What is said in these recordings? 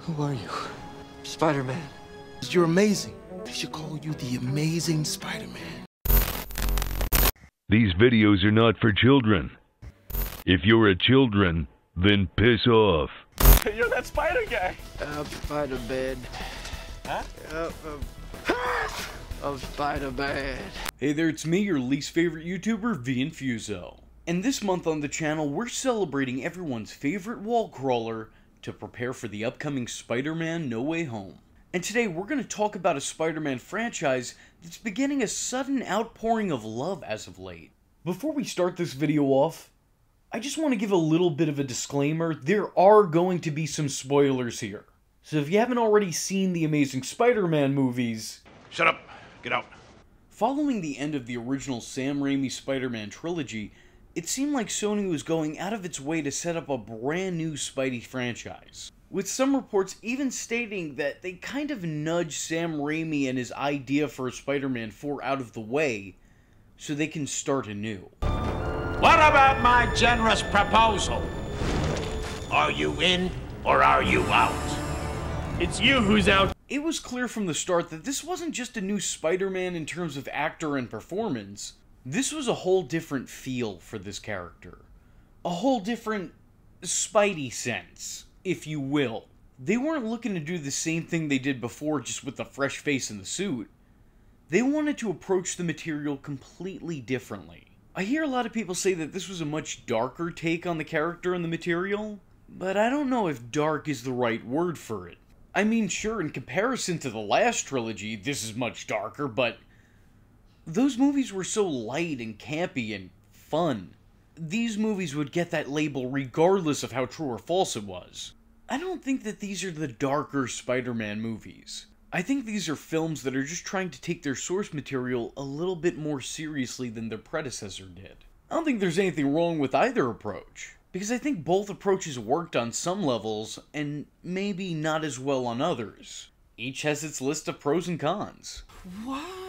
Who are you? Spider-Man. You're amazing. They should call you the Amazing Spider-Man. These videos are not for children. If you're a children, then piss off. You're that spider guy. Spider-Man. Huh? I'm Spider-Man. Hey there, it's me, your least favorite YouTuber, the Infuso. And this month on the channel, we're celebrating everyone's favorite wall crawler to prepare for the upcoming Spider-Man No Way Home. And today we're going to talk about a Spider-Man franchise that's beginning a sudden outpouring of love as of late. Before we start this video off, I just want to give a little bit of a disclaimer. There are going to be some spoilers here. So if you haven't already seen the Amazing Spider-Man movies... Shut up. Get out. Following the end of the original Sam Raimi Spider-Man trilogy, it seemed like Sony was going out of its way to set up a brand new Spidey franchise. With some reports even stating that they kind of nudged Sam Raimi and his idea for Spider-Man 4 out of the way so they can start anew. What about my generous proposal? Are you in or are you out? It's you who's out. It was clear from the start that this wasn't just a new Spider-Man in terms of actor and performance. This was a whole different feel for this character. A whole different Spidey sense, if you will. They weren't looking to do the same thing they did before just with the fresh face in the suit. They wanted to approach the material completely differently. I hear a lot of people say that this was a much darker take on the character and the material, but I don't know if dark is the right word for it. I mean, sure, in comparison to the last trilogy, this is much darker, but those movies were so light and campy and fun. These movies would get that label regardless of how true or false it was. I don't think that these are the darker Spider-Man movies. I think these are films that are just trying to take their source material a little bit more seriously than their predecessor did. I don't think there's anything wrong with either approach, because I think both approaches worked on some levels, and maybe not as well on others. Each has its list of pros and cons. What?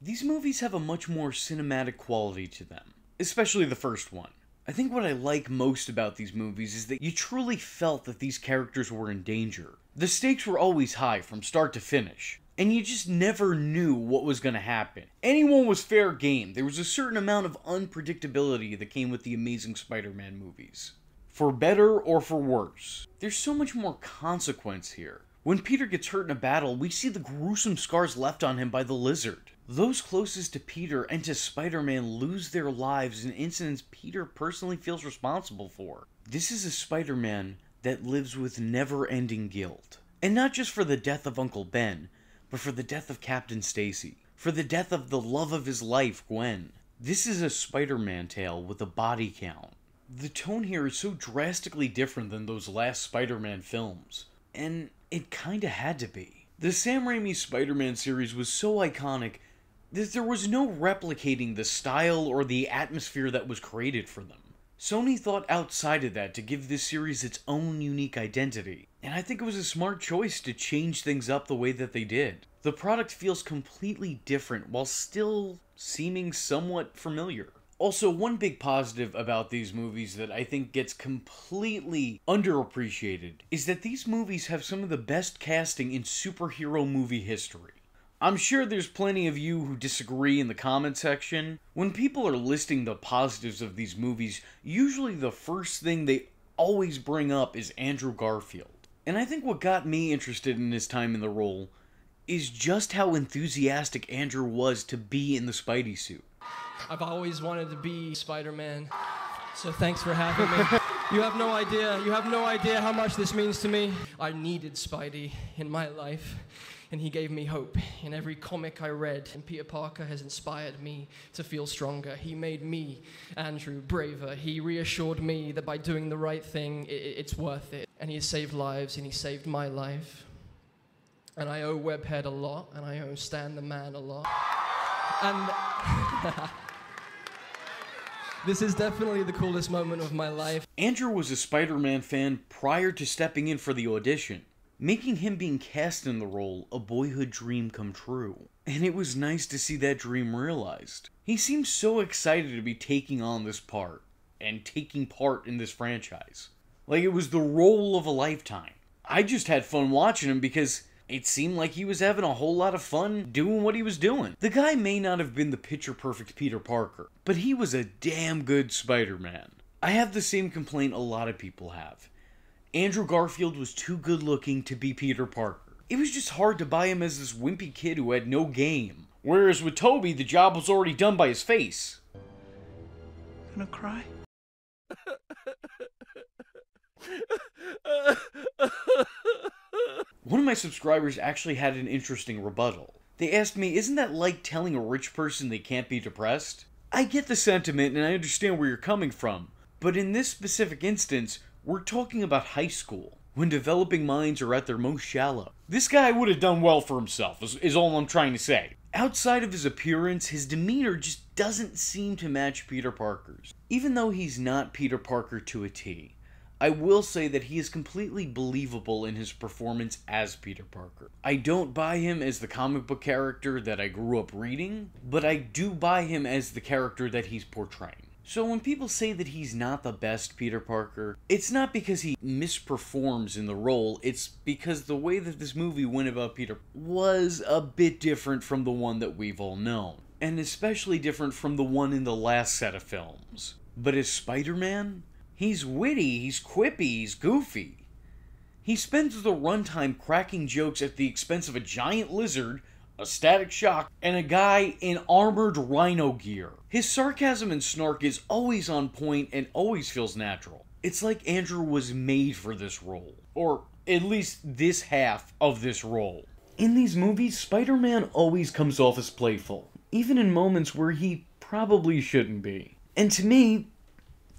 These movies have a much more cinematic quality to them, especially the first one. I think what I like most about these movies is that you truly felt that these characters were in danger. The stakes were always high from start to finish, and you just never knew what was going to happen. Anyone was fair game. There was a certain amount of unpredictability that came with the Amazing Spider-Man movies. For better or for worse. There's so much more consequence here. When Peter gets hurt in a battle, we see the gruesome scars left on him by the lizard. Those closest to Peter and to Spider-Man lose their lives in incidents Peter personally feels responsible for. This is a Spider-Man that lives with never-ending guilt. And not just for the death of Uncle Ben, but for the death of Captain Stacy. For the death of the love of his life, Gwen. This is a Spider-Man tale with a body count. The tone here is so drastically different than those last Spider-Man films. And it kinda had to be. The Sam Raimi Spider-Man series was so iconic that there was no replicating the style or the atmosphere that was created for them. Sony thought outside of that to give this series its own unique identity, and I think it was a smart choice to change things up the way that they did. The product feels completely different while still seeming somewhat familiar. Also, one big positive about these movies that I think gets completely underappreciated is that these movies have some of the best casting in superhero movie history. I'm sure there's plenty of you who disagree in the comment section. When people are listing the positives of these movies, usually the first thing they always bring up is Andrew Garfield. And I think what got me interested in his time in the role is just how enthusiastic Andrew was to be in the Spidey suit. I've always wanted to be Spider-Man, so thanks for having me. You have no idea how much this means to me. I needed Spidey in my life, and he gave me hope. In every comic I read, and Peter Parker has inspired me to feel stronger. He made me, Andrew, braver. He reassured me that by doing the right thing, it's worth it. And he has saved lives, and he saved my life. And I owe Webhead a lot, and I owe Stan the Man a lot. And this is definitely the coolest moment of my life. Andrew was a Spider-Man fan prior to stepping in for the audition, making him being cast in the role a boyhood dream come true. And it was nice to see that dream realized. He seems so excited to be taking on this part, and taking part in this franchise. Like it was the role of a lifetime. I just had fun watching him because it seemed like he was having a whole lot of fun doing what he was doing. The guy may not have been the picture-perfect Peter Parker, but he was a damn good Spider-Man. I have the same complaint a lot of people have. Andrew Garfield was too good-looking to be Peter Parker. It was just hard to buy him as this wimpy kid who had no game. Whereas with Tobey, the job was already done by his face. Gonna cry? One of my subscribers actually had an interesting rebuttal. They asked me, isn't that like telling a rich person they can't be depressed? I get the sentiment and I understand where you're coming from, but in this specific instance, we're talking about high school, when developing minds are at their most shallow. This guy would have done well for himself, is all I'm trying to say. Outside of his appearance, his demeanor just doesn't seem to match Peter Parker's. Even though he's not Peter Parker to a T, I will say that he is completely believable in his performance as Peter Parker. I don't buy him as the comic book character that I grew up reading, but I do buy him as the character that he's portraying. So when people say that he's not the best Peter Parker, it's not because he misperforms in the role, it's because the way that this movie went about Peter was a bit different from the one that we've all known, and especially different from the one in the last set of films. But as Spider-Man, he's witty, he's quippy, he's goofy. He spends the runtime cracking jokes at the expense of a giant lizard, a static shock, and a guy in armored rhino gear. His sarcasm and snark is always on point and always feels natural. It's like Andrew was made for this role, or at least this half of this role. In these movies, Spider-Man always comes off as playful, even in moments where he probably shouldn't be. And to me,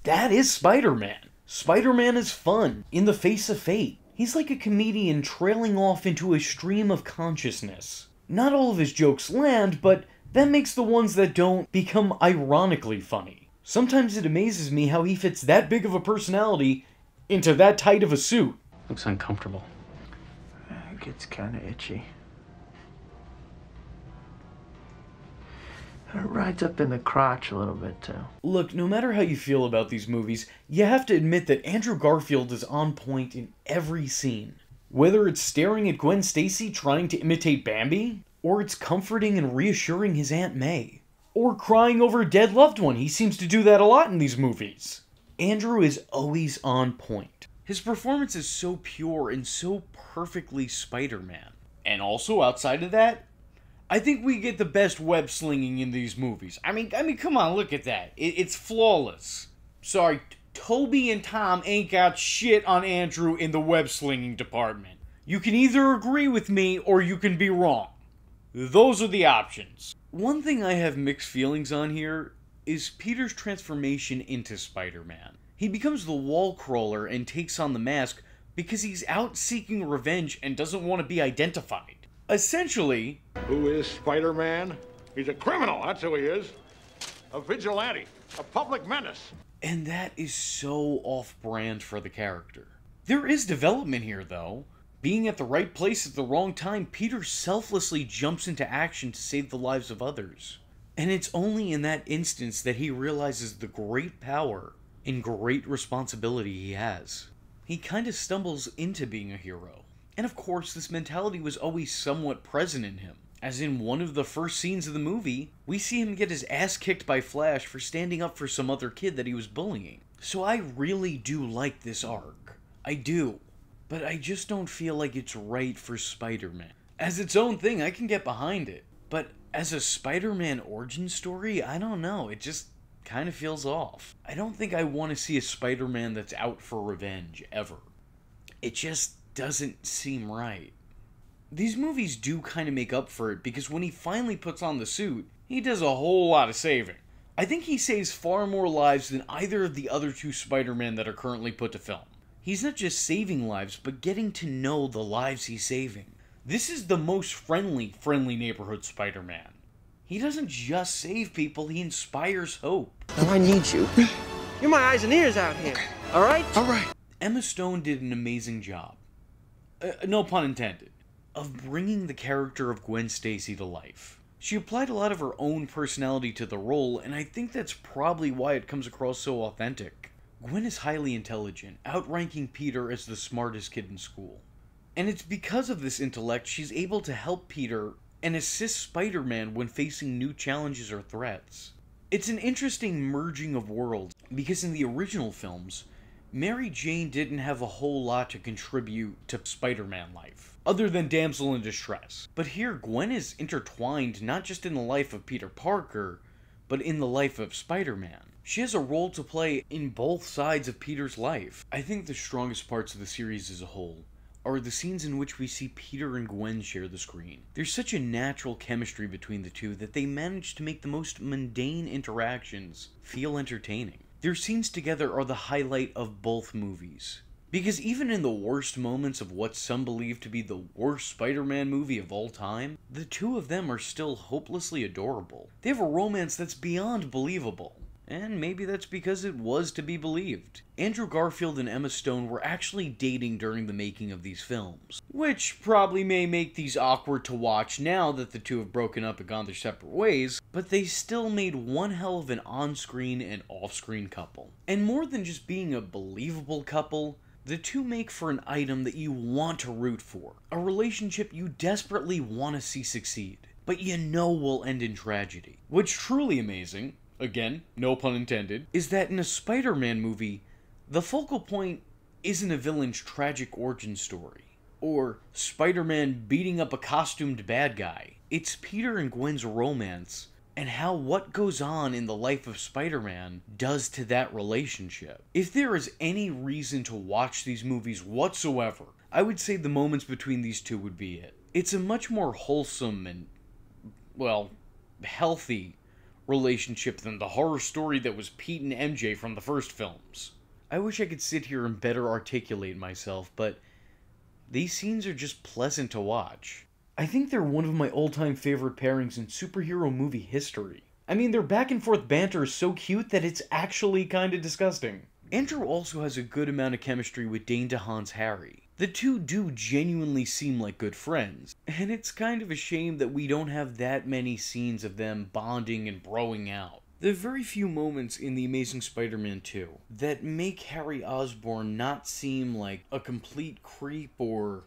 that is Spider-Man. Spider-Man is fun, in the face of fate. He's like a comedian trailing off into a stream of consciousness. Not all of his jokes land, but that makes the ones that don't become ironically funny. Sometimes it amazes me how he fits that big of a personality into that tight of a suit. Looks uncomfortable. It gets kind of itchy. It rides up in the crotch a little bit, too. Look, no matter how you feel about these movies, you have to admit that Andrew Garfield is on point in every scene. Whether it's staring at Gwen Stacy trying to imitate Bambi, or it's comforting and reassuring his Aunt May, or crying over a dead loved one. He seems to do that a lot in these movies. Andrew is always on point. His performance is so pure and so perfectly Spider-Man. And also, outside of that, I think we get the best web slinging in these movies. I mean, come on, look at that. It's flawless. Sorry, Toby and Tom ain't got shit on Andrew in the web slinging department. You can either agree with me or you can be wrong. Those are the options. One thing I have mixed feelings on here is Peter's transformation into Spider-Man. He becomes the wall crawler and takes on the mask because he's out seeking revenge and doesn't want to be identified. Essentially, Who is Spider-Man? He's a criminal, that's who he is. A vigilante, a public menace. and that is so off-brand for the character. There is development here, though. Being at the right place at the wrong time, Peter selflessly jumps into action to save the lives of others. And it's only in that instance that he realizes the great power and great responsibility he has. He kind of stumbles into being a hero. And of course, this mentality was always somewhat present in him. As in one of the first scenes of the movie, we see him get his ass kicked by Flash for standing up for some other kid that he was bullying. So I really do like this arc. I do. But I just don't feel like it's right for Spider-Man. As its own thing, I can get behind it. But as a Spider-Man origin story, I don't know. It just kind of feels off. I don't think I want to see a Spider-Man that's out for revenge, ever. It just doesn't seem right. These movies do kind of make up for it, because when he finally puts on the suit, he does a whole lot of saving. I think he saves far more lives than either of the other two Spider-Men that are currently put to film. He's not just saving lives, but getting to know the lives he's saving. This is the most friendly neighborhood Spider-Man. He doesn't just save people, he inspires hope. Now I need you. You're my eyes and ears out here, alright? Alright. Emma Stone did an amazing job. No pun intended. Of bringing the character of Gwen Stacy to life. She applied a lot of her own personality to the role, and I think that's probably why it comes across so authentic. Gwen is highly intelligent, outranking Peter as the smartest kid in school. And it's because of this intellect she's able to help Peter and assist Spider-Man when facing new challenges or threats. It's an interesting merging of worlds, because in the original films, Mary Jane didn't have a whole lot to contribute to Spider-Man life, other than damsel in distress. But here, Gwen is intertwined not just in the life of Peter Parker, but in the life of Spider-Man. She has a role to play in both sides of Peter's life. I think the strongest parts of the series as a whole are the scenes in which we see Peter and Gwen share the screen. There's such a natural chemistry between the two that they manage to make the most mundane interactions feel entertaining. Their scenes together are the highlight of both movies. Because even in the worst moments of what some believe to be the worst Spider-Man movie of all time, the two of them are still hopelessly adorable. They have a romance that's beyond believable. And maybe that's because it was to be believed. Andrew Garfield and Emma Stone were actually dating during the making of these films, which probably may make these awkward to watch now that the two have broken up and gone their separate ways, but they still made one hell of an on-screen and off-screen couple. And more than just being a believable couple, the two make for an item that you want to root for, a relationship you desperately want to see succeed, but you know will end in tragedy. What's truly amazing, again, no pun intended, is that in a Spider-Man movie, the focal point isn't a villain's tragic origin story, or Spider-Man beating up a costumed bad guy. It's Peter and Gwen's romance, and how what goes on in the life of Spider-Man does to that relationship. If there is any reason to watch these movies whatsoever, I would say the moments between these two would be it. It's a much more wholesome and, well, healthy relationship than the horror story that was Pete and MJ from the first films. I wish I could sit here and better articulate myself, but these scenes are just pleasant to watch. I think they're one of my all-time favorite pairings in superhero movie history. I mean, their back and forth banter is so cute that it's actually kinda disgusting. Andrew also has a good amount of chemistry with Dane DeHaan's Harry. The two do genuinely seem like good friends, and it's kind of a shame that we don't have that many scenes of them bonding and broing out. There are very few moments in The Amazing Spider-Man 2 that make Harry Osborn not seem like a complete creep or...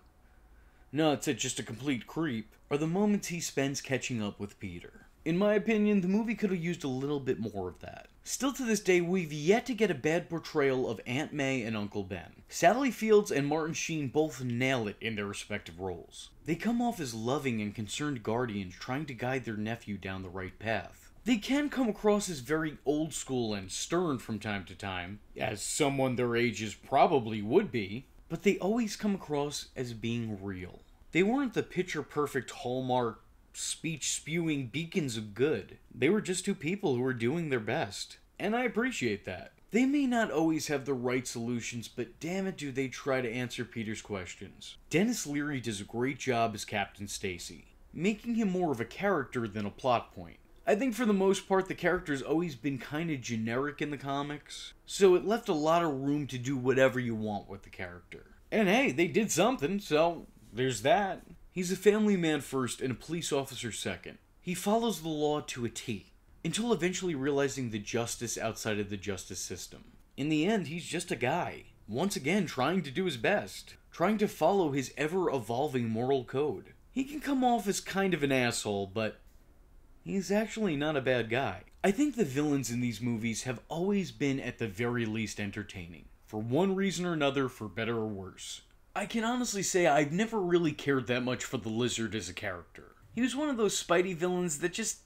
no, it's just a complete creep, are the moments he spends catching up with Peter. In my opinion, the movie could have used a little bit more of that. Still to this day, we've yet to get a bad portrayal of Aunt May and Uncle Ben. Sally Fields and Martin Sheen both nail it in their respective roles. They come off as loving and concerned guardians trying to guide their nephew down the right path. They can come across as very old school and stern from time to time, as someone their ages probably would be, but they always come across as being real. They weren't the picture-perfect Hallmark, speech-spewing beacons of good. They were just two people who were doing their best. And I appreciate that. They may not always have the right solutions, but damn it do they try to answer Peter's questions. Dennis Leary does a great job as Captain Stacy, making him more of a character than a plot point. I think for the most part the character's always been kinda generic in the comics, so it left a lot of room to do whatever you want with the character. And hey, they did something, so there's that. He's a family man first and a police officer second. He follows the law to a T, until eventually realizing the justice outside of the justice system. In the end, he's just a guy, once again trying to do his best, trying to follow his ever-evolving moral code. He can come off as kind of an asshole, but he's actually not a bad guy. I think the villains in these movies have always been at the very least entertaining, for one reason or another, for better or worse. I can honestly say I've never really cared that much for the Lizard as a character. He was one of those Spidey villains that just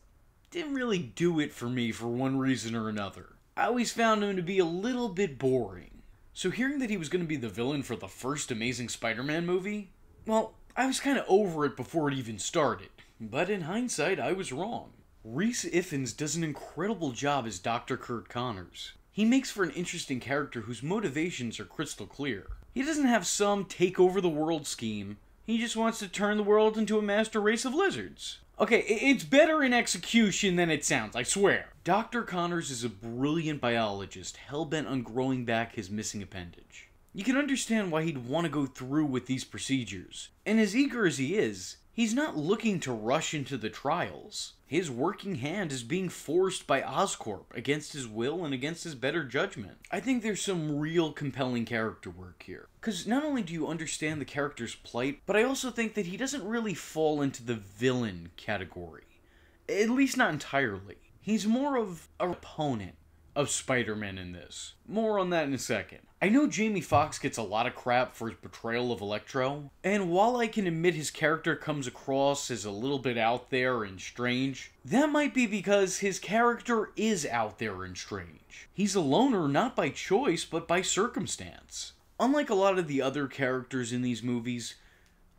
didn't really do it for me for one reason or another. I always found him to be a little bit boring. So hearing that he was going to be the villain for the first Amazing Spider-Man movie, well, I was kind of over it before it even started. But in hindsight, I was wrong. Rhys Ifans does an incredible job as Dr. Curt Connors. He makes for an interesting character whose motivations are crystal clear. He doesn't have some take-over-the-world scheme. He just wants to turn the world into a master race of lizards. Okay, it's better in execution than it sounds, I swear. Dr. Connors is a brilliant biologist, hell-bent on growing back his missing appendage. You can understand why he'd want to go through with these procedures. And as eager as he is He's not looking to rush into the trials. His working hand is being forced by Oscorp against his will and against his better judgment. I think there's some real compelling character work here. Because not only do you understand the character's plight, but I also think that he doesn't really fall into the villain category. At least not entirely. He's more of an opponent of Spider-Man in this. More on that in a second. I know Jamie Foxx gets a lot of crap for his portrayal of Electro, and while I can admit his character comes across as a little bit out there and strange, that might be because his character is out there and strange. He's a loner not by choice, but by circumstance. Unlike a lot of the other characters in these movies,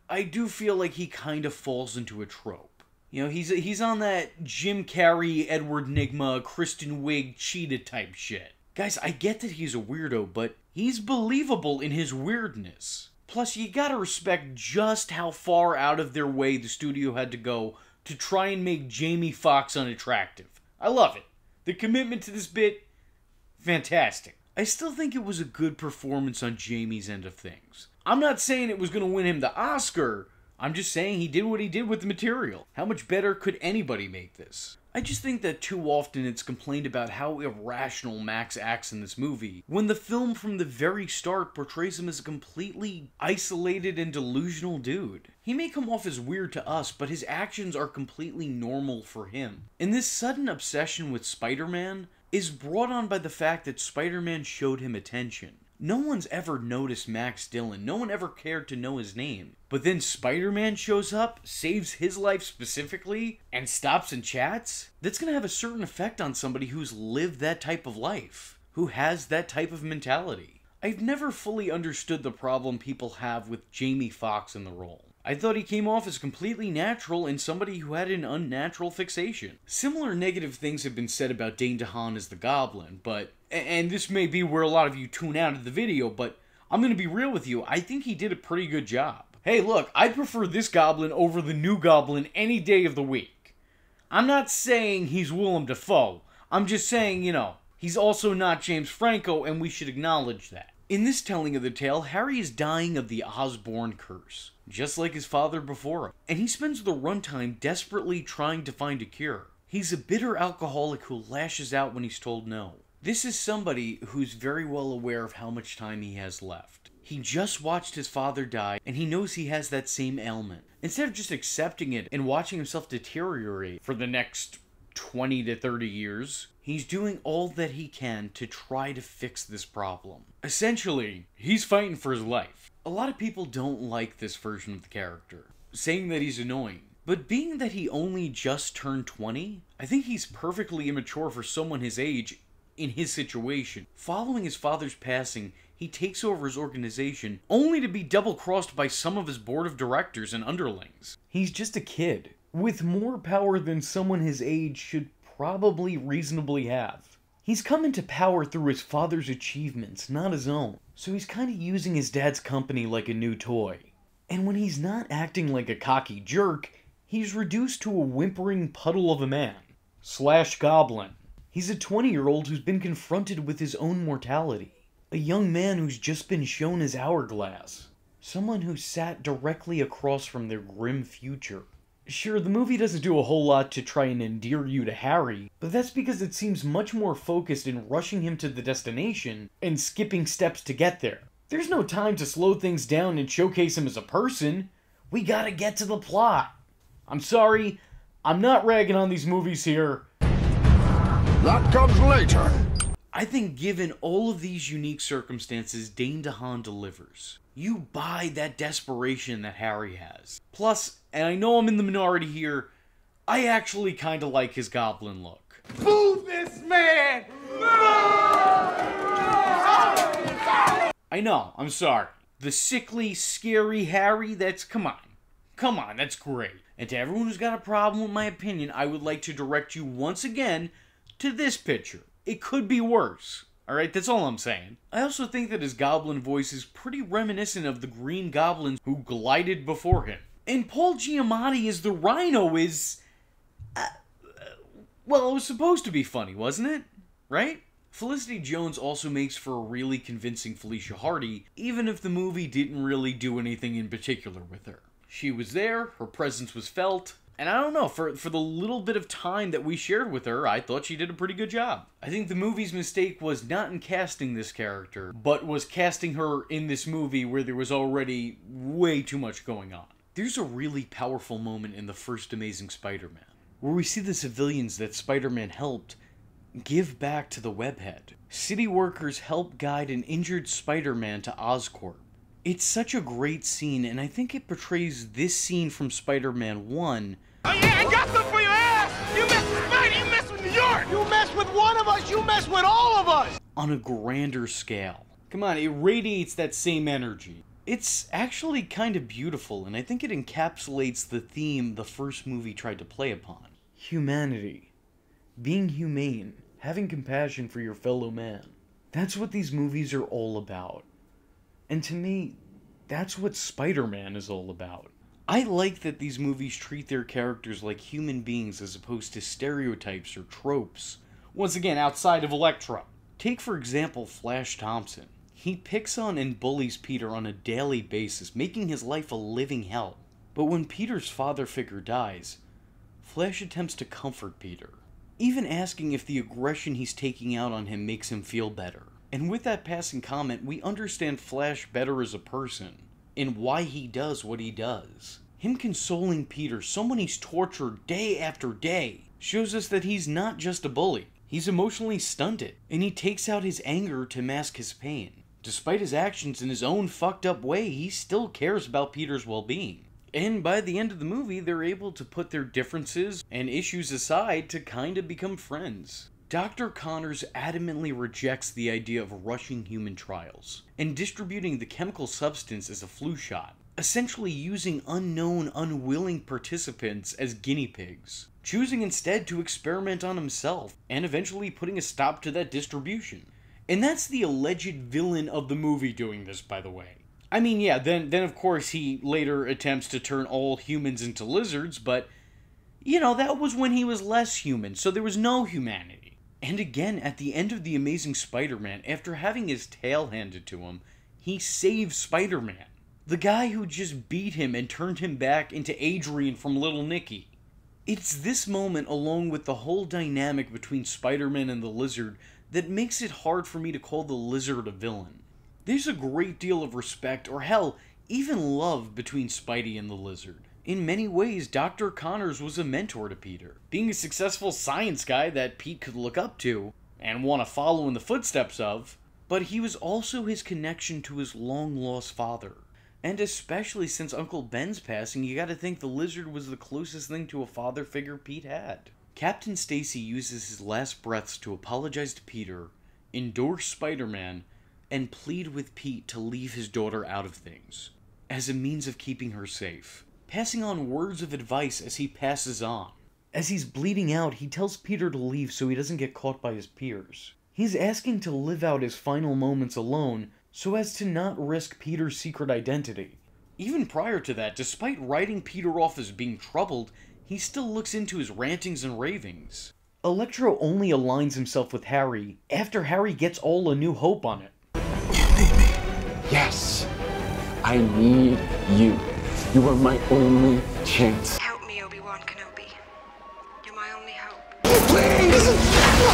I do feel like he kind of falls into a trope. You know, he's on that Jim Carrey, Edward Nygma, Kristen Wiig, Cheetah type shit. Guys, I get that he's a weirdo, but he's believable in his weirdness. Plus, you gotta respect just how far out of their way the studio had to go to try and make Jamie Foxx unattractive. I love it. The commitment to this bit, fantastic. I still think it was a good performance on Jamie's end of things. I'm not saying it was gonna win him the Oscar, I'm just saying he did what he did with the material. How much better could anybody make this? I just think that too often it's complained about how irrational Max acts in this movie, when the film from the very start portrays him as a completely isolated and delusional dude. He may come off as weird to us, but his actions are completely normal for him. And this sudden obsession with Spider-Man is brought on by the fact that Spider-Man showed him attention. No one's ever noticed Max Dillon, no one ever cared to know his name. But then Spider-Man shows up, saves his life specifically, and stops and chats? That's gonna have a certain effect on somebody who's lived that type of life, who has that type of mentality. I've never fully understood the problem people have with Jamie Foxx in the role. I thought he came off as completely natural and somebody who had an unnatural fixation. Similar negative things have been said about Dane DeHaan as the Goblin, but, and this may be where a lot of you tune out of the video, but I'm gonna be real with you, I think he did a pretty good job. Hey look, I prefer this Goblin over the new Goblin any day of the week. I'm not saying he's Willem Dafoe, I'm just saying, you know, he's also not James Franco and we should acknowledge that. In this telling of the tale, Harry is dying of the Osborn curse, just like his father before him, and he spends the runtime desperately trying to find a cure. He's a bitter alcoholic who lashes out when he's told no. This is somebody who's very well aware of how much time he has left. He just watched his father die, and he knows he has that same ailment. Instead of just accepting it and watching himself deteriorate for the next 20 to 30 years, he's doing all that he can to try to fix this problem. Essentially, he's fighting for his life. A lot of people don't like this version of the character, saying that he's annoying. But being that he only just turned 20, I think he's perfectly immature for someone his age in his situation. Following his father's passing, he takes over his organization, only to be double-crossed by some of his board of directors and underlings. He's just a kid, with more power than someone his age should probably reasonably have. He's come into power through his father's achievements, not his own. So he's kind of using his dad's company like a new toy. And when he's not acting like a cocky jerk, he's reduced to a whimpering puddle of a man. / goblin. He's a 20-year-old who's been confronted with his own mortality. A young man who's just been shown his hourglass. Someone who sat directly across from their grim future. Sure, the movie doesn't do a whole lot to try and endear you to Harry, but that's because it seems much more focused in rushing him to the destination and skipping steps to get there. There's no time to slow things down and showcase him as a person. We gotta get to the plot. I'm sorry, I'm not ragging on these movies here. That comes later. I think given all of these unique circumstances, Dane DeHaan delivers. You buy that desperation that Harry has. Plus, and I know I'm in the minority here, I actually kinda like his goblin look. Boo this man! I know, I'm sorry. The sickly, scary Harry, come on, that's great. And to everyone who's got a problem with my opinion, I would like to direct you once again to this picture. It could be worse. Alright, that's all I'm saying. I also think that his goblin voice is pretty reminiscent of the Green Goblins who glided before him. And Paul Giamatti as the Rhino is... well, it was supposed to be funny, wasn't it? Right? Felicity Jones also makes for a really convincing Felicia Hardy, even if the movie didn't really do anything in particular with her. She was there, her presence was felt, and I don't know, for the little bit of time that we shared with her, I thought she did a pretty good job. I think the movie's mistake was not in casting this character, but was casting her in this movie where there was already way too much going on. There's a really powerful moment in the first Amazing Spider-Man, where we see the civilians that Spider-Man helped give back to the Webhead. City workers help guide an injured Spider-Man to Oscorp. It's such a great scene, and I think it portrays this scene from Spider-Man 1. Oh yeah, I got some for your ass! You mess with Spidey, you mess with New York! You mess with one of us, you mess with all of us! On a grander scale. Come on, it radiates that same energy. It's actually kind of beautiful, and I think it encapsulates the theme the first movie tried to play upon. Humanity. Being humane. Having compassion for your fellow man. That's what these movies are all about. And to me, that's what Spider-Man is all about. I like that these movies treat their characters like human beings as opposed to stereotypes or tropes. Once again, outside of Electro. Take for example Flash Thompson. He picks on and bullies Peter on a daily basis, making his life a living hell. But when Peter's father figure dies, Flash attempts to comfort Peter, even asking if the aggression he's taking out on him makes him feel better. And with that passing comment, we understand Flash better as a person, and why he does what he does. Him consoling Peter, someone he's tortured day after day, shows us that he's not just a bully. He's emotionally stunted, and he takes out his anger to mask his pain. Despite his actions in his own fucked up way, he still cares about Peter's well-being. And by the end of the movie, they're able to put their differences and issues aside to kind of become friends. Dr. Connors adamantly rejects the idea of rushing human trials and distributing the chemical substance as a flu shot, essentially using unknown, unwilling participants as guinea pigs, choosing instead to experiment on himself and eventually putting a stop to that distribution. And that's the alleged villain of the movie doing this, by the way. I mean, yeah, then of course he later attempts to turn all humans into lizards, but, you know, that was when he was less human, so there was no humanity. And again, at the end of The Amazing Spider-Man, after having his tail handed to him, he saves Spider-Man. The guy who just beat him and turned him back into Adrian from Little Nicky. It's this moment, along with the whole dynamic between Spider-Man and the Lizard, that makes it hard for me to call the Lizard a villain. There's a great deal of respect, or hell, even love between Spidey and the Lizard. In many ways, Dr. Connors was a mentor to Peter, being a successful science guy that Pete could look up to, and want to follow in the footsteps of, but he was also his connection to his long-lost father. And especially since Uncle Ben's passing, you gotta think the Lizard was the closest thing to a father figure Pete had. Captain Stacy uses his last breaths to apologize to Peter, endorse Spider-Man, and plead with Pete to leave his daughter out of things, as a means of keeping her safe. Passing on words of advice as he passes on. As he's bleeding out, he tells Peter to leave so he doesn't get caught by his peers. He's asking to live out his final moments alone so as to not risk Peter's secret identity. Even prior to that, despite writing Peter off as being troubled, he still looks into his rantings and ravings. Electro only aligns himself with Harry after Harry gets all A New Hope on it. You need me. Yes. I need you. You are my only chance. Help me, Obi-Wan Kenobi. You're my only hope. Please!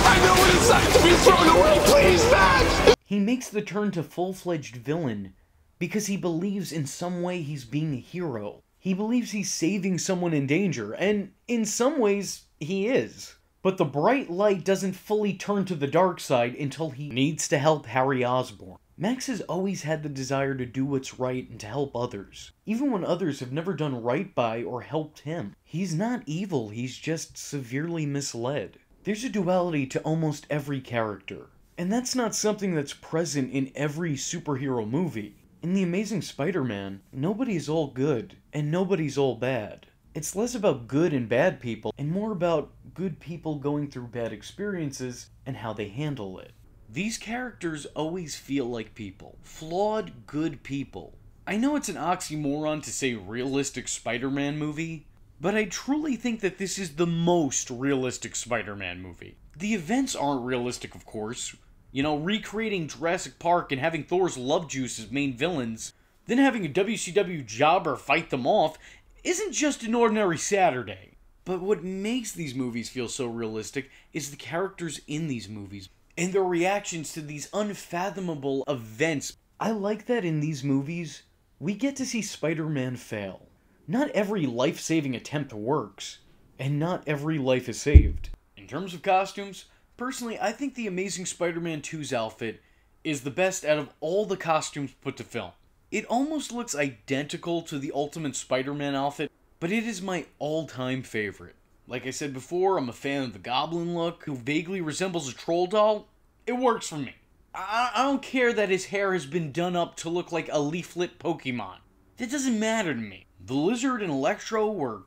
I know what it's like to be thrown away. Please, Max! He makes the turn to full-fledged villain because he believes in some way he's being a hero. He believes he's saving someone in danger, and in some ways, he is. But the bright light doesn't fully turn to the dark side until he needs to help Harry Osborn. Max has always had the desire to do what's right and to help others, even when others have never done right by or helped him. He's not evil, he's just severely misled. There's a duality to almost every character, and that's not something that's present in every superhero movie. In The Amazing Spider-Man, nobody's all good, and nobody's all bad. It's less about good and bad people, and more about good people going through bad experiences and how they handle it. These characters always feel like people. Flawed, good people. I know it's an oxymoron to say realistic Spider-Man movie, but I truly think that this is the most realistic Spider-Man movie. The events aren't realistic, of course. You know, recreating Jurassic Park and having Thor's love juice as main villains, then having a WCW jobber fight them off isn't just an ordinary Saturday. But what makes these movies feel so realistic is the characters in these movies and their reactions to these unfathomable events. I like that in these movies, we get to see Spider-Man fail. Not every life-saving attempt works, and not every life is saved. In terms of costumes, personally, I think the Amazing Spider-Man 2's outfit is the best out of all the costumes put to film. It almost looks identical to the Ultimate Spider-Man outfit, but it is my all-time favorite. Like I said before, I'm a fan of the Goblin look, who vaguely resembles a troll doll. It works for me. I don't care that his hair has been done up to look like a leaflet Pokemon. That doesn't matter to me. The Lizard and Electro were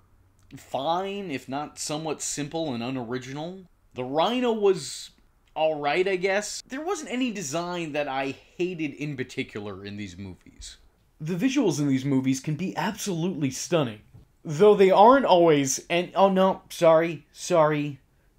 fine, if not somewhat simple and unoriginal. The Rhino was alright, I guess. There wasn't any design that I hated in particular in these movies. The visuals in these movies can be absolutely stunning. Though they aren't always, and oh no, sorry,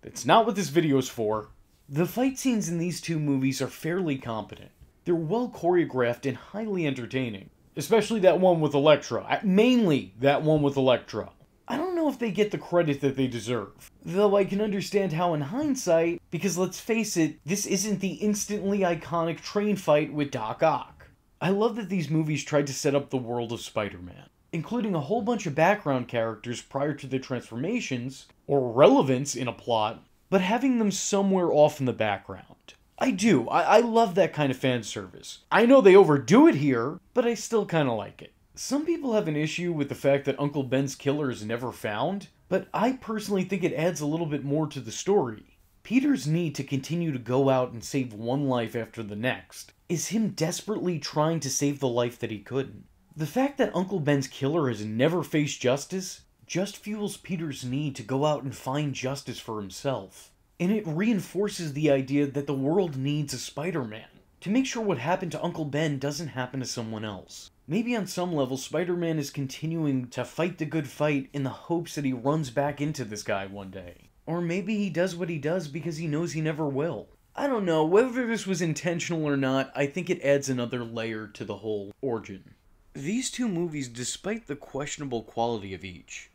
that's not what this video is for. The fight scenes in these two movies are fairly competent. They're well choreographed and highly entertaining. Especially that one with Electro. Mainly that one with Electro. I don't know if they get the credit that they deserve. Though I can understand how in hindsight, because let's face it, this isn't the instantly iconic train fight with Doc Ock. I love that these movies tried to set up the world of Spider-Man, including a whole bunch of background characters prior to their transformations, or relevance in a plot, but having them somewhere off in the background. I love that kind of fan service. I know they overdo it here, but I still kinda like it. Some people have an issue with the fact that Uncle Ben's killer is never found, but I personally think it adds a little bit more to the story. Peter's need to continue to go out and save one life after the next is him desperately trying to save the life that he couldn't. The fact that Uncle Ben's killer has never faced justice just fuels Peter's need to go out and find justice for himself. And it reinforces the idea that the world needs a Spider-Man to make sure what happened to Uncle Ben doesn't happen to someone else. Maybe on some level, Spider-Man is continuing to fight the good fight in the hopes that he runs back into this guy one day. Or maybe he does what he does because he knows he never will. I don't know, whether this was intentional or not, I think it adds another layer to the whole origin. These two movies, despite the questionable quality of each,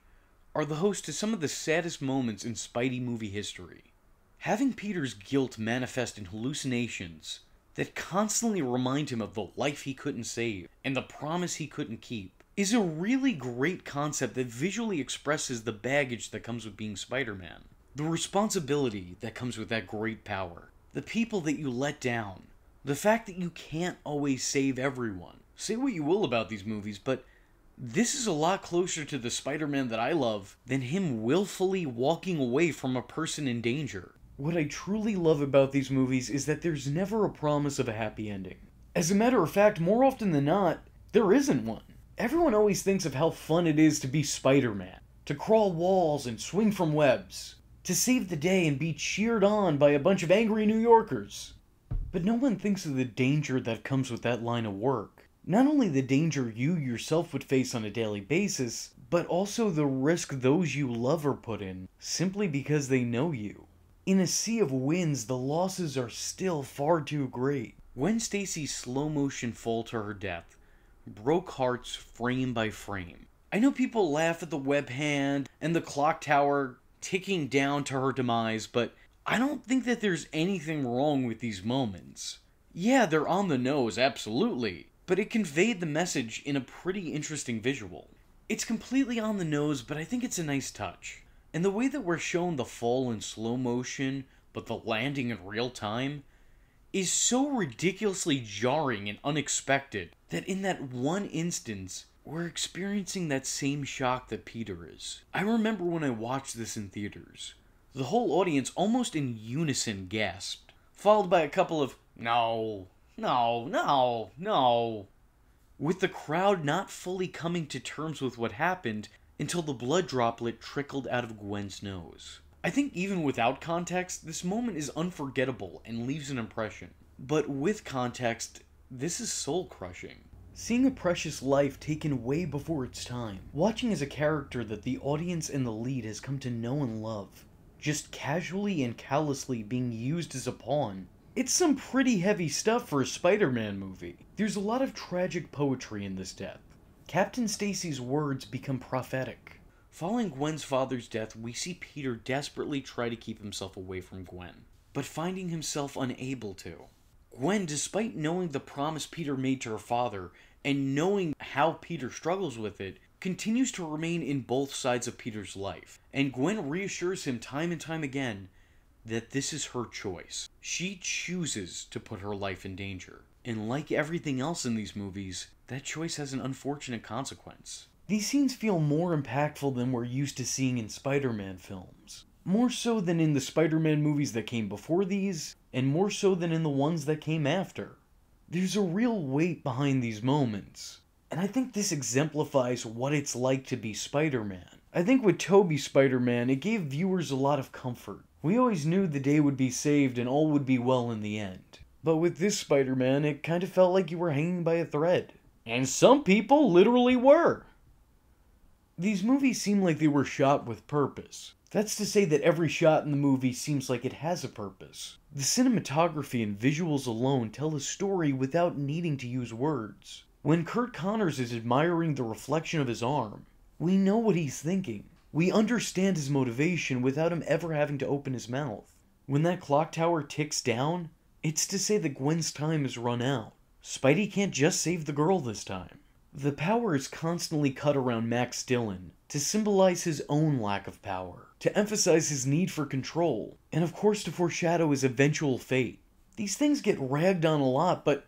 are the host to some of the saddest moments in Spidey movie history. Having Peter's guilt manifest in hallucinations that constantly remind him of the life he couldn't save and the promise he couldn't keep is a really great concept that visually expresses the baggage that comes with being Spider-Man. The responsibility that comes with that great power. The people that you let down. The fact that you can't always save everyone. Say what you will about these movies, but this is a lot closer to the Spider-Man that I love than him willfully walking away from a person in danger. What I truly love about these movies is that there's never a promise of a happy ending. As a matter of fact, more often than not, there isn't one. Everyone always thinks of how fun it is to be Spider-Man, to crawl walls and swing from webs, to save the day and be cheered on by a bunch of angry New Yorkers. But no one thinks of the danger that comes with that line of work. Not only the danger you yourself would face on a daily basis, but also the risk those you love are put in, simply because they know you. In a sea of wins, the losses are still far too great. Gwen Stacy's slow-motion fall to her death broke hearts frame by frame. I know people laugh at the web hand and the clock tower ticking down to her demise, but I don't think that there's anything wrong with these moments. Yeah, they're on the nose, absolutely, but it conveyed the message in a pretty interesting visual. It's completely on the nose, but I think it's a nice touch. And the way that we're shown the fall in slow motion, but the landing in real time, is so ridiculously jarring and unexpected that in that one instance, we're experiencing that same shock that Peter is. I remember when I watched this in theaters, the whole audience almost in unison gasped, followed by a couple of, no, with the crowd not fully coming to terms with what happened until the blood droplet trickled out of Gwen's nose. I think even without context, this moment is unforgettable and leaves an impression. But with context, this is soul-crushing. Seeing a precious life taken way before its time, watching as a character that the audience and the lead has come to know and love, just casually and callously being used as a pawn, It's some pretty heavy stuff for a Spider-Man movie. There's a lot of tragic poetry in this death. Captain Stacy's words become prophetic. Following Gwen's father's death, we see Peter desperately try to keep himself away from Gwen, but finding himself unable to. Gwen, despite knowing the promise Peter made to her father, and knowing how Peter struggles with it, continues to remain in both sides of Peter's life. And Gwen reassures him time and time again that this is her choice. She chooses to put her life in danger. And like everything else in these movies, that choice has an unfortunate consequence. These scenes feel more impactful than we're used to seeing in Spider-Man films. More so than in the Spider-Man movies that came before these, and more so than in the ones that came after. There's a real weight behind these moments. And I think this exemplifies what it's like to be Spider-Man. I think with Tobey Spider-Man, it gave viewers a lot of comfort. We always knew the day would be saved and all would be well in the end. But with this Spider-Man, it kind of felt like you were hanging by a thread. And some people literally were. These movies seem like they were shot with purpose. That's to say that every shot in the movie seems like it has a purpose. The cinematography and visuals alone tell a story without needing to use words. When Kurt Connors is admiring the reflection of his arm, we know what he's thinking. We understand his motivation without him ever having to open his mouth. When that clock tower ticks down, it's to say that Gwen's time has run out. Spidey can't just save the girl this time. The power is constantly cut around Max Dillon to symbolize his own lack of power, to emphasize his need for control, and of course to foreshadow his eventual fate. These things get ragged on a lot, but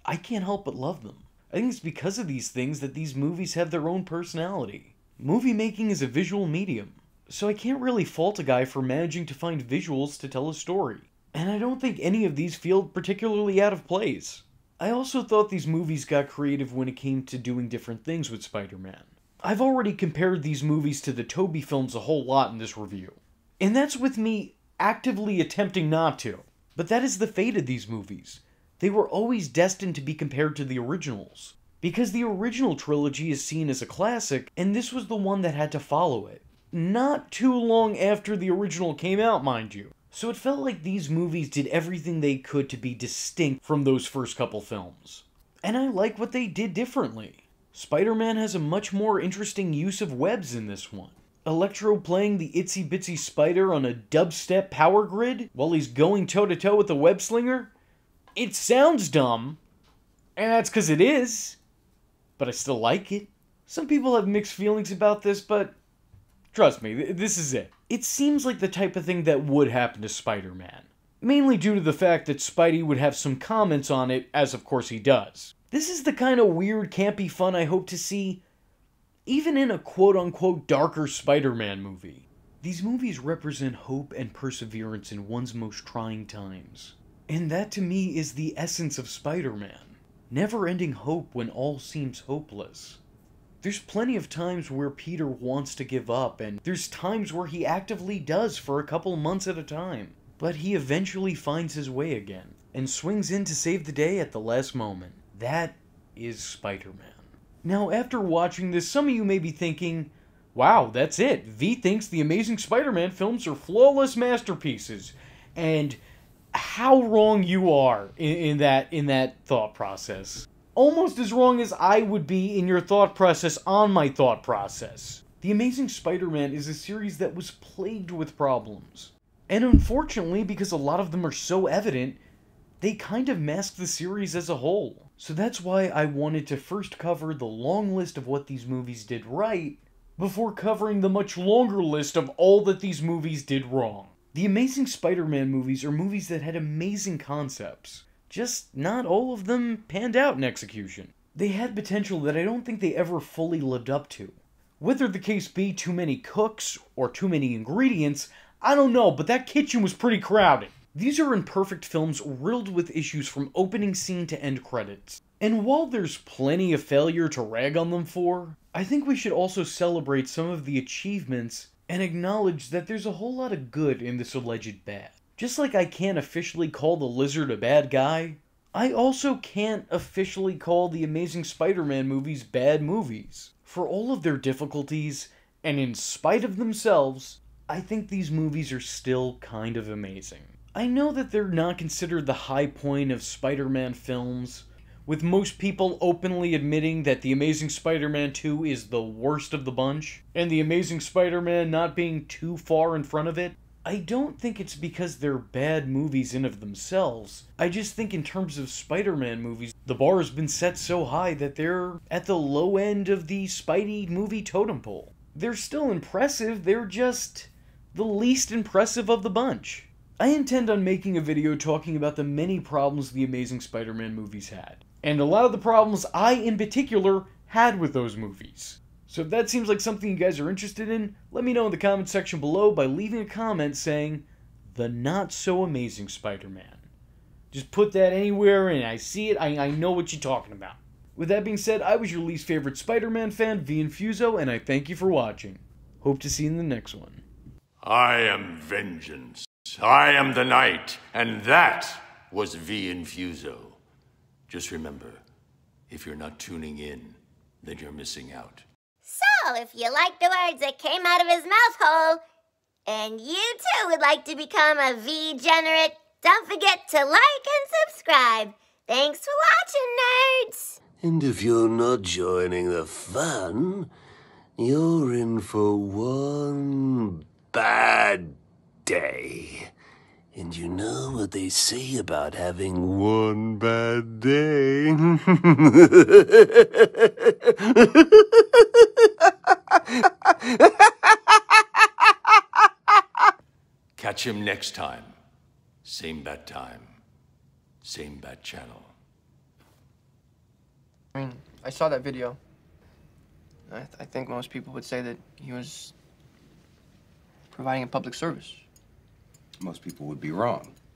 I can't help but love them. I think it's because of these things that these movies have their own personality. Movie making is a visual medium, so I can't really fault a guy for managing to find visuals to tell a story. And I don't think any of these feel particularly out of place. I also thought these movies got creative when it came to doing different things with Spider-Man. I've already compared these movies to the Tobey films a whole lot in this review. And that's with me actively attempting not to. But that is the fate of these movies. They were always destined to be compared to the originals. Because the original trilogy is seen as a classic, and this was the one that had to follow it. Not too long after the original came out, mind you. So it felt like these movies did everything they could to be distinct from those first couple films. And I like what they did differently. Spider-Man has a much more interesting use of webs in this one. Electro playing the itsy bitsy spider on a dubstep power grid while he's going toe-to-toe with a web slinger? It sounds dumb, and that's because it is, but I still like it. Some people have mixed feelings about this, but trust me, this is it. It seems like the type of thing that would happen to Spider-Man. Mainly due to the fact that Spidey would have some comments on it, as of course he does. This is the kind of weird, campy fun I hope to see, even in a quote-unquote darker Spider-Man movie. These movies represent hope and perseverance in one's most trying times. And that to me is the essence of Spider-Man. Never-ending hope when all seems hopeless. There's plenty of times where Peter wants to give up, and there's times where he actively does for a couple months at a time. But he eventually finds his way again, and swings in to save the day at the last moment. That is Spider-Man. Now, after watching this, some of you may be thinking, wow, that's it. V thinks the Amazing Spider-Man films are flawless masterpieces. And how wrong you are in that thought process. Almost as wrong as I would be in your thought process on my thought process. The Amazing Spider-Man is a series that was plagued with problems. And unfortunately, because a lot of them are so evident, they kind of mask the series as a whole. So that's why I wanted to first cover the long list of what these movies did right, before covering the much longer list of all that these movies did wrong. The Amazing Spider-Man movies are movies that had amazing concepts. Just not all of them panned out in execution. They had potential that I don't think they ever fully lived up to. Whether the case be too many cooks or too many ingredients, I don't know, but that kitchen was pretty crowded. These are imperfect films riddled with issues from opening scene to end credits. And while there's plenty of failure to rag on them for, I think we should also celebrate some of the achievements and acknowledge that there's a whole lot of good in this alleged bad. Just like I can't officially call the Lizard a bad guy, I also can't officially call the Amazing Spider-Man movies bad movies. For all of their difficulties, and in spite of themselves, I think these movies are still kind of amazing. I know that they're not considered the high point of Spider-Man films, with most people openly admitting that The Amazing Spider-Man 2 is the worst of the bunch, and The Amazing Spider-Man not being too far in front of it. I don't think it's because they're bad movies in of themselves. I just think in terms of Spider-Man movies, the bar has been set so high that they're at the low end of the Spidey movie totem pole. They're still impressive, they're just the least impressive of the bunch. I intend on making a video talking about the many problems the Amazing Spider-Man movies had. And a lot of the problems I, in particular, had with those movies. So if that seems like something you guys are interested in, let me know in the comment section below by leaving a comment saying, "The Not-So-Amazing Spider-Man." Just put that anywhere and I see it, I know what you're talking about. With that being said, I was your least favorite Spider-Man fan, V Infuso, and I thank you for watching. Hope to see you in the next one. I am vengeance. I am the night, and that was V Infuso. Just remember, if you're not tuning in, then you're missing out. So, if you like the words that came out of his mouth hole, and you too would like to become a V-generate, don't forget to like and subscribe. Thanks for watching, nerds! And if you're not joining the fun, you're in for one bad day. And you know what they say about having one bad day? Catch him next time. Same bat time. Same bat channel. I mean, I saw that video. I think most people would say that he was providing a public service. Most people would be wrong.